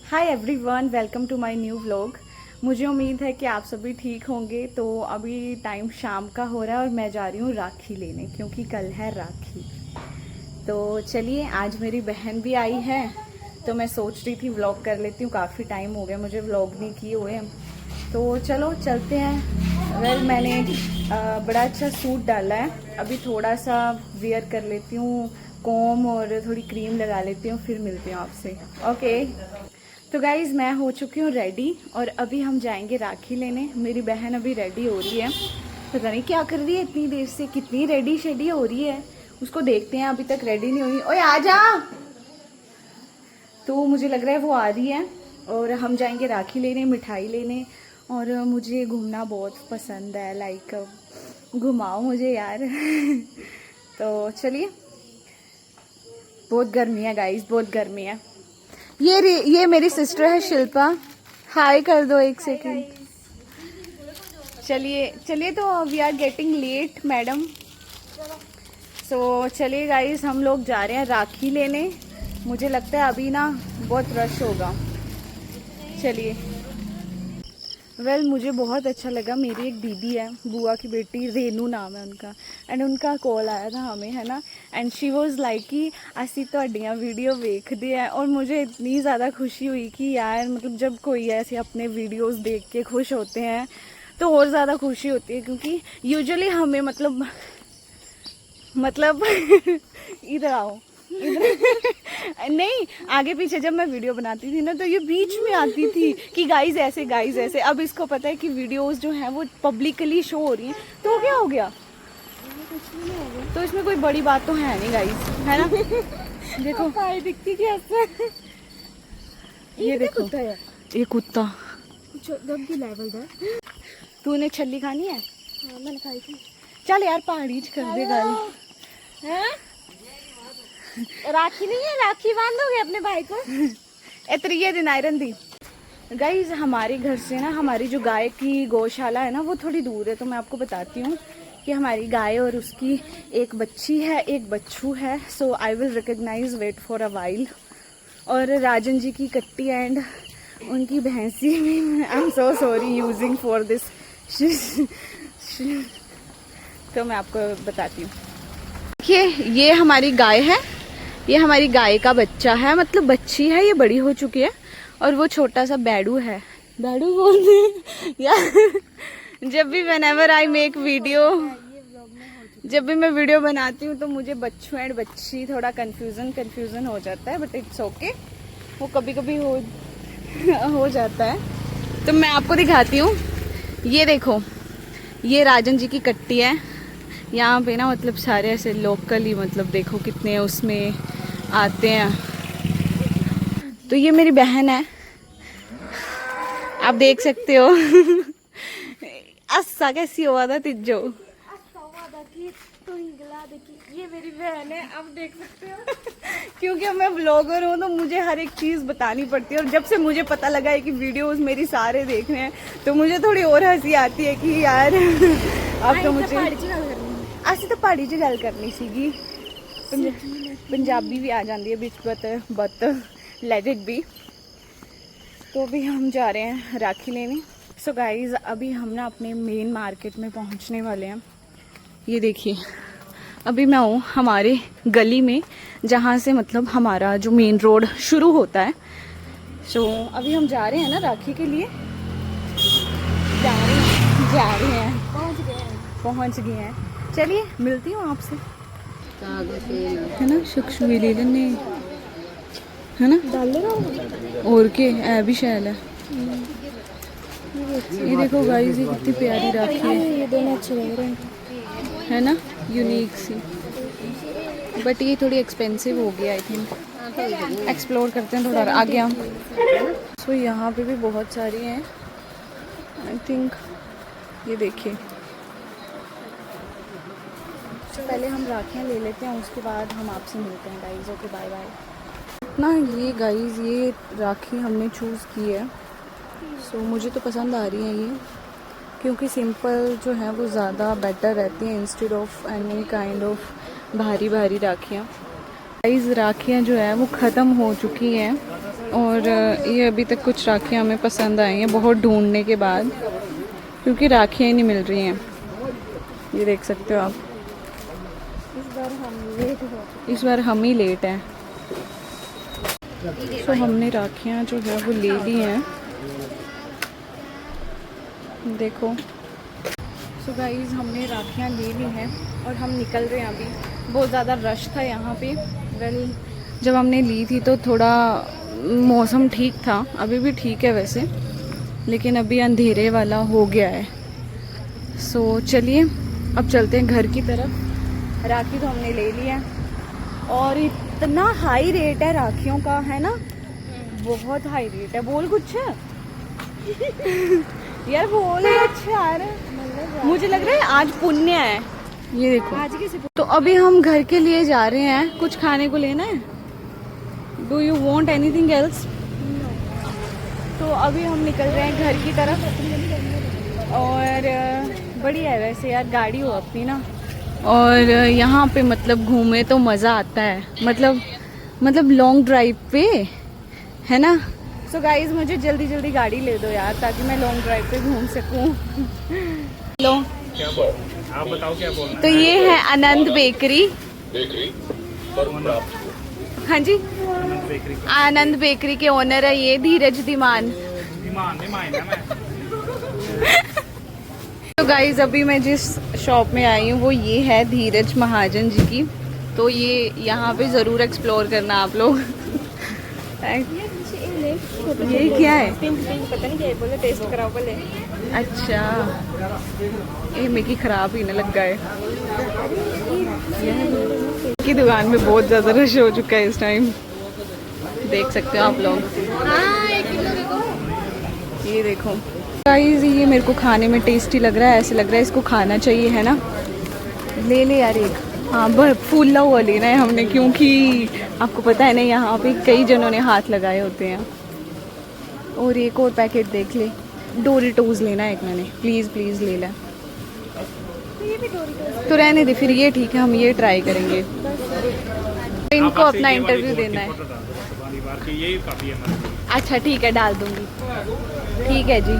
Hi everyone, welcome to my new vlog. मुझे उम्मीद है कि आप सभी ठीक होंगे। तो अभी टाइम शाम का हो रहा है और मैं जा रही हूँ राखी लेने, क्योंकि कल है राखी। तो चलिए, आज मेरी बहन भी आई है, तो मैं सोच रही थी व्लॉग कर लेती हूँ। काफ़ी टाइम हो गया मुझे व्लॉग नहीं किए हुए, तो चलो चलते हैं। मैंने बड़ा अच्छा सूट डाला है, अभी थोड़ा सा वेयर कर लेती हूँ, कोम और थोड़ी क्रीम लगा लेती हूँ, फिर मिलती हूँ आपसे। ओके। तो गाइज़, मैं हो चुकी हूँ रेडी और अभी हम जाएंगे राखी लेने। मेरी बहन अभी रेडी हो रही है, पता नहीं क्या कर रही है इतनी देर से, कितनी रेडी शेडी हो रही है। उसको देखते हैं, अभी तक रेडी नहीं हुई। ओए आ जा। तो मुझे लग रहा है वो आ रही है और हम जाएंगे राखी लेने, मिठाई लेने। और मुझे घूमना बहुत पसंद है, लाइक घुमाओ मुझे यार। तो चलिए। बहुत गर्मी है गाइस, बहुत गर्मी है। ये मेरी सिस्टर है शिल्पा। हाय कर दो एक सेकंड। चलिए चलिए, तो we are getting late madam. So चलिए गाइस, हम लोग जा रहे हैं राखी लेने। मुझे लगता है अभी ना बहुत रश होगा। चलिए। मुझे बहुत अच्छा लगा। मेरी एक दीदी है, बुआ की बेटी, रेनू नाम है उनका, एंड उनका कॉल आया था हमें, है ना। एंड शी वॉज लाइक कि असी तुहाडियां वीडियो वेखदे हैं। और मुझे इतनी ज़्यादा खुशी हुई कि यार, मतलब जब कोई ऐसे अपने वीडियोस देख के खुश होते हैं तो और ज़्यादा खुशी होती है, क्योंकि यूजुअली हमें मतलब इधर आओ, इधर नहीं, आगे पीछे जब मैं वीडियो बनाती थी ना, तो ये बीच में आती थी कि गाइज ऐसे गाइज ऐसे। अब इसको पता है कि वीडियोस जो हैं वो पब्लिकली शो हो रही हैं, तो क्या हो गया? तो इसमें कोई बड़ी बात तो है नहीं गाइज, है ना। देखो दिखती कैसे, ये देखो ये कुत्ता तूने छल्ली खानी है? हाँ, मैंने खाई थी। चल यार, पहाड़ी च कर दे गल। राखी नहीं है, राखी बांधोगे अपने भाई को? एतरिये दिन आयरन दी। गाइज, हमारे घर से ना, हमारी जो गाय की गौशाला है ना, वो थोड़ी दूर है। तो मैं आपको बताती हूँ कि हमारी गाय और उसकी एक बच्ची है, एक बच्चू है। So I will recognise, wait for a while. और राजन जी की कट्टी एंड उनकी भैंसी भी। I am so sorry using for this. तो मैं आपको बताती हूँ। देखिए, ये हमारी गाय है, ये हमारी गाय का बच्चा है, मतलब बच्ची है, ये बड़ी हो चुकी है। और वो छोटा सा बैडू है। बैडू बोलते हैं यार। जब भी व्हेनेवर आई मेक वीडियो, जब भी मैं वीडियो बनाती हूँ तो मुझे बच्चू एंड बच्ची थोड़ा कंफ्यूजन हो जाता है, बट इट्स ओके। वो कभी कभी हो जाता है। तो मैं आपको दिखाती हूँ, ये देखो, ये राजन जी की कट्टी है। यहाँ पे ना मतलब सारे ऐसे लोकली, मतलब देखो कितने उसमें आते हैं। तो ये मेरी बहन है, आप देख सकते हो। अस्सा कैसी हुआ था तिजो। ये मेरी बहन है, आप देख सकते हो। क्योंकि मैं ब्लॉगर हूँ तो मुझे हर एक चीज़ बतानी पड़ती है। और जब से मुझे पता लगा है कि वीडियोस मेरी सारे देख रहे हैं, तो मुझे थोड़ी और हंसी आती है कि यार अब तो मुझे ਅਸੀਂ ਤਾਂ ਪਹਾੜੀ 'ਚ ਗੱਲ ਕਰਨੀ ਸੀਗੀ। पंजाबी भी आ जाती है बीच, बट लेट इट बी। तो अभी हम जा रहे हैं राखी लेने। सो गाइज, अभी हम ना अपने मेन मार्केट में पहुंचने वाले हैं। ये देखिए, अभी मैं हूँ हमारे गली में, जहाँ से मतलब हमारा जो मेन रोड शुरू होता है। सो अभी हम जा रहे हैं ना राखी के लिए, जा रहे हैं, पहुँच गए हैं। चलिए, मिलती हूँ आपसे, है ना। शख्शुई ले लेने, है ना, और के ऐ भी शैल है। ये देखो गाइस, ये कितनी प्यारी राखी है, ये दोनों अच्छे लग रहे हैं, है ना, यूनिक सी। बट ये थोड़ी एक्सपेंसिव हो गई आई थिंक। एक्सप्लोर करते हैं थोड़ा आगे हम। सो यहाँ पे भी बहुत सारी हैं आई थिंक। ये देखिए, पहले हम राखियाँ ले लेते हैं, उसके बाद हम आपसे मिलते हैं गाइज। ओके, बाय बाय ना। ये गाइज, ये राखी हमने चूज़ की है। सो मुझे तो पसंद आ रही है ये, क्योंकि सिंपल जो है वो ज़्यादा बेटर रहती हैं instead of any kind of भारी भारी राखियाँ। गाइज, राखियाँ जो है वो ख़त्म हो चुकी हैं। और ये अभी तक कुछ राखियाँ हमें पसंद आई हैं बहुत ढूंढने के बाद, क्योंकि राखियाँ ही नहीं मिल रही हैं। ये देख सकते हो आप, इस बार हम ही लेट हैं। तो हमने राखियाँ जो है वो ले ली हैं, देखो। सो गाइस हमने राखियाँ ले ली हैं और हम निकल रहे हैं अभी। बहुत ज़्यादा रश था यहाँ पे। वेल जब हमने ली थी तो थोड़ा मौसम ठीक था, अभी भी ठीक है वैसे, लेकिन अभी अंधेरे वाला हो गया है। सो चलिए अब चलते हैं घर की तरफ। राखी तो हमने ले ली है और इतना हाई रेट है राखियों का, है ना? बहुत हाई रेट है। बोल कुछ यार, बोल कुछ यार। मुझे लग रहा है आज पुण्य है। ये देखो आज कैसे। तो अभी हम घर के लिए जा रहे हैं। कुछ खाने को लेना है? Do you want anything else? तो अभी हम निकल रहे हैं घर की तरफ। और बढ़िया है वैसे यार, गाड़ी हो अपनी ना। और यहाँ पे मतलब घूमे तो मज़ा आता है, मतलब लॉन्ग ड्राइव पे, है ना? सो गाइज मुझे जल्दी जल्दी गाड़ी ले दो यार, ताकि मैं लॉन्ग ड्राइव पे घूम सकूँ। लो क्या बोल, आप बताओ क्या बोलना तो ये है आनंद बेकरी। हाँ जी, आनंद बेकरी के ओनर है ये धीरज धीमान। तो गाइज अभी मैं जिस शॉप में आई हूँ वो ये है धीरज महाजन जी की। तो ये यहाँ पे ज़रूर एक्सप्लोर करना आप लोग। ये क्या है? पता नहीं क्या है, बोले टेस्ट कराओ बोले। अच्छा, ये मेरी खराब ही ना लग गए। की दुकान में बहुत ज़्यादा रश हो चुका है इस टाइम, देख सकते हो आप लोग। ये देखो गाइस, ये मेरे को खाने में टेस्टी लग रहा है, ऐसे लग रहा है इसको खाना चाहिए, है ना? ले ले यार एक। हाँ फूला हुआ लेना है हमने, क्योंकि आपको पता है ना यहाँ पे कई जनों ने हाथ लगाए होते हैं। और एक और पैकेट देख ले, डोरिटोज लेना है एक मैंने। प्लीज़ प्लीज़ ले ले। तो रहने दे फिर, ये ठीक है, हम ये ट्राई करेंगे। इनको अपना इंटरव्यू देना है। अच्छा ठीक है, डाल दूंगी। ठीक है जी।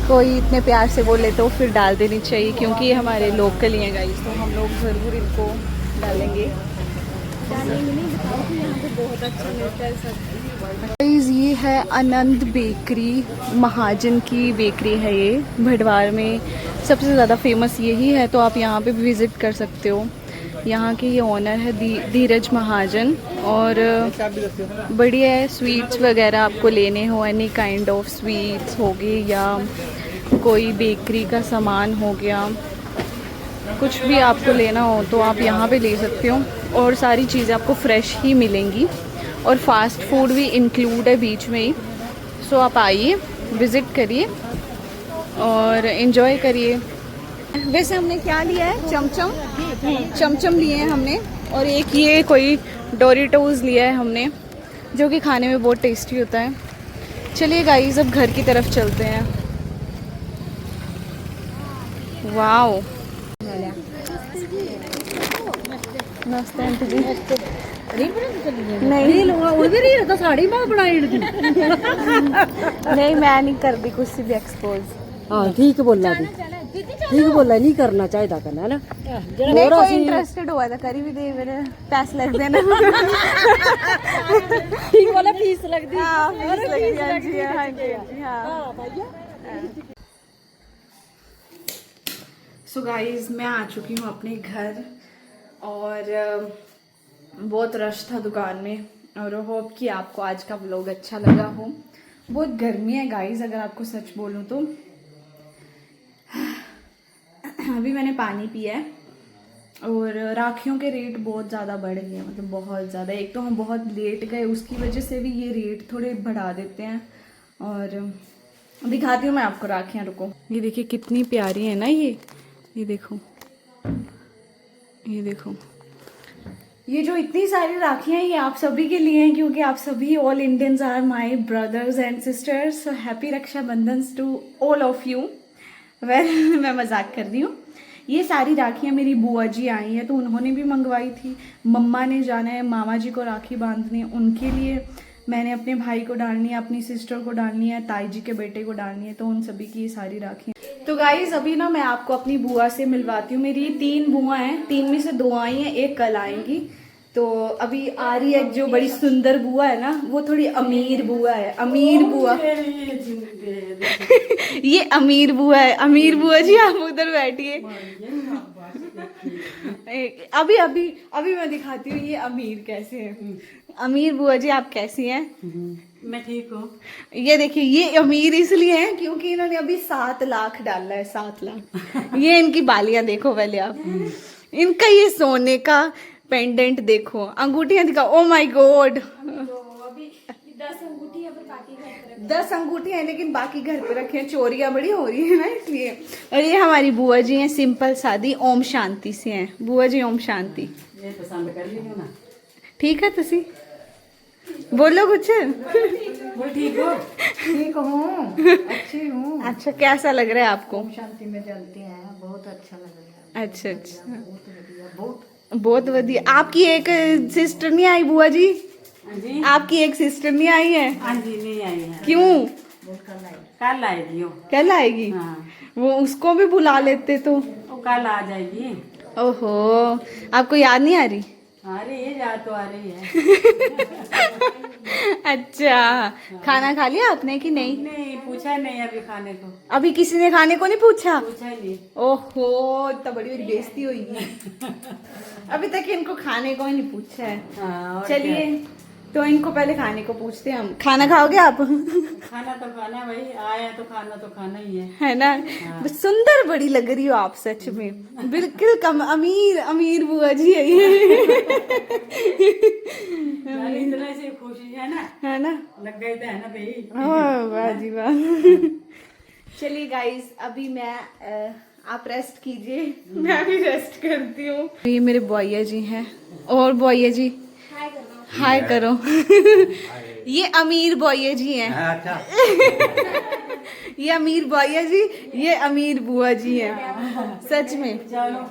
कोई इतने प्यार से बोले तो फिर डाल देनी चाहिए, क्योंकि ये हमारे लोकल ही हैं गाइस, तो हम लोग ज़रूर इनको डालेंगे। बहुत अच्छा मिलता है सब। ये है आनंद बेकरी, महाजन की बेकरी है ये। भटवार में सबसे ज़्यादा फेमस यही है, तो आप यहाँ पे विज़िट कर सकते हो। यहाँ के ये ओनर है धीरज महाजन। और बढ़िया है, स्वीट्स वगैरह आपको लेने हो, एनी काइंड ऑफ स्वीट्स होगी या कोई बेकरी का सामान हो गया, कुछ भी आपको लेना हो तो आप यहाँ पे ले सकते हो। और सारी चीज़ें आपको फ्रेश ही मिलेंगी और फास्ट फूड भी इंक्लूड है बीच में ही। सो आप आइए, विज़िट करिए और इन्जॉय करिए। वैसे हमने क्या लिया है? चमचम लिए हैं हमने, और एक ये कोई डोरिटोज लिया है हमने, जो कि खाने में बहुत टेस्टी होता है। चलिए गाइस अब घर की तरफ चलते हैं। वाओ, नमस्ते आंटी जी। नहीं साड़ी में बनाई नहीं, मैं नहीं कर दी कुछ भी एक्सपोज। हाँ ठीक बोला दी, ठीक बोला, नहीं करना चाहिए करना ना। नहीं, कोई इंटरेस्टेड हुआ था करी भी दे, मेरे पैसे लग देना। ठीक बोला, फीस लग दी। हाँ, फीस लग दी। हाँ जी, हाँ जी, हाँ। सो गाइस मैं आ चुकी हूँ अपने घर, और बहुत रश था दुकान में, और होप कि आपको आज का व्लॉग अच्छा लगा हो। बहुत गर्मी है गाइस, अगर आपको सच बोलूँ तो। अभी मैंने पानी पिया है, और राखियों के रेट बहुत ज़्यादा बढ़ गए हैं, मतलब बहुत ज़्यादा। एक तो हम बहुत लेट गए, उसकी वजह से भी ये रेट थोड़े बढ़ा देते हैं। और दिखाती हूँ मैं आपको राखियाँ, रुको। ये देखिए कितनी प्यारी है ना ये देखो, ये देखो। ये जो इतनी सारी राखियाँ हैं ये आप सभी के लिए हैं, क्योंकि आप सभी all Indians are my brothers and sisters. So happy Rakshabandhan to all of you. Well मैं मजाक कर रही हूँ, ये सारी राखियाँ मेरी बुआ जी आई हैं तो उन्होंने भी मंगवाई थी। मम्मा ने जाना है मामा जी को राखी बांधने, उनके लिए मैंने अपने भाई को डालनी है, अपनी सिस्टर को डालनी है, ताई जी के बेटे को डालनी है, तो उन सभी की ये सारी राखी। तो गाइज अभी ना मैं आपको अपनी बुआ से मिलवाती हूँ। मेरी 3 बुआ हैं, 3 में से 2 आई हैं, 1 कल आएंगी। तो अभी आ रही है जो बड़ी सुंदर बुआ है ना, वो थोड़ी अमीर बुआ है। अमीर बुआ ये अमीर बुआ है। अमीर बुआ जी आप उधर बैठिए। अभी अभी अभी मैं दिखाती हूँ ये अमीर कैसे है। अमीर बुआ जी आप कैसी हैं? मैं ठीक हूँ। ये देखिए ये अमीर इसलिए हैं क्योंकि इन्होंने अभी 7 लाख डाला है। 7 लाख। ये इनकी बालियां देखो पहले आप। इनका ये सोने का पेंडेंट देखो, अंगूठियां दिखाओ। ओ माय गॉड, 10 अंगूठियां हैं लेकिन बाकी घर पे रखे हैं। चोरियां बड़ी हो रही है ना इसलिए। और ये हमारी बुआ जी हैं, सिंपल सादी ओम शांति से हैं। बुआ जी ओम शांति। ये पसंद कर लियो ना। ठीक है तुसी बोलो कुछ। वो ठीक हो? ठीक हूँ, अच्छी हूँ। अच्छा कैसा लग रहा है आपको? शांति में चलते हैं, बहुत अच्छा लग रहा है। अच्छा अच्छा, बहुत बढ़िया, बहुत। बहुत बढ़िया। आपकी एक सिस्टर नहीं आई बुआ जी? हाँ जी। आपकी एक सिस्टर नहीं आई है? हाँ जी नहीं आई है। क्यों? कल आएगी वो। कल आएगी? हाँ। वो उसको भी बुला लेते तो। वो कल आ जाएगी। ओहो, आपको याद नहीं आ रही? आ रही है, याद तो आ रही है। अच्छा, खाना खा लिया आपने कि नहीं? नहीं पूछा नहीं अभी खाने को। अभी किसी ने खाने को नहीं पूछा? पूछा ही नहीं। ओहो, इतना बड़ी बड़ी बेइज्जती हुई है। अभी तक इनको खाने को ही नहीं पूछा है। हाँ, और चलिए तो इनको पहले खाने को पूछते हैं हम। खाना खाओगे आप? खाना तो खाना भाई, आया तो खाना ही है ना? सुंदर बड़ी लग रही हो आप सच में। बिल्कुल कम अमीर अमीर बुआ जी है ये। इतना से खुशी है ना लग गई तो है ना भाई। वाह जी वाह। चलिए गाइस अभी मैं आप रेस्ट कीजिए, मैं भी रेस्ट करती हूँ। ये मेरे बुआइया जी हैं। और बुआइया जी हाय करो। ये अमीर बुआइया जी हैं। ये अमीर बुआइया जी, ये अमीर बुआ जी हैं सच में। चलो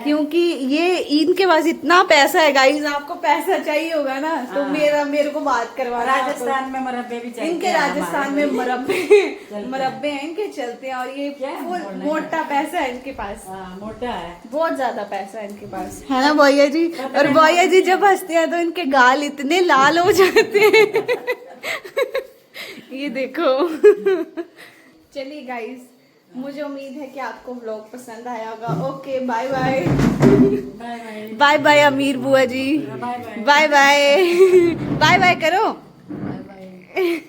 क्योंकि ये इनके पास इतना पैसा है गाइस। आपको पैसा चाहिए होगा ना तो मेरे को बात करवा। राजस्थान में मरब्बे भी चाहिए। इनके राजस्थान में मरब्बे हैं इनके चलते हैं। और ये फुल मोटा पैसा है इनके पास। मोटा है, बहुत ज्यादा पैसा है इनके पास, है ना भैया जी? और भैया जी जब हंसते हैं तो इनके गाल इतने लाल हो जाते हैं। ये देखो। चलिए गाइस, मुझे उम्मीद है कि आपको व्लॉग पसंद आया होगा। Okay bye bye. Bye bye Amir बुआ जी। Bye bye. बाय बाय करो। Bye bye.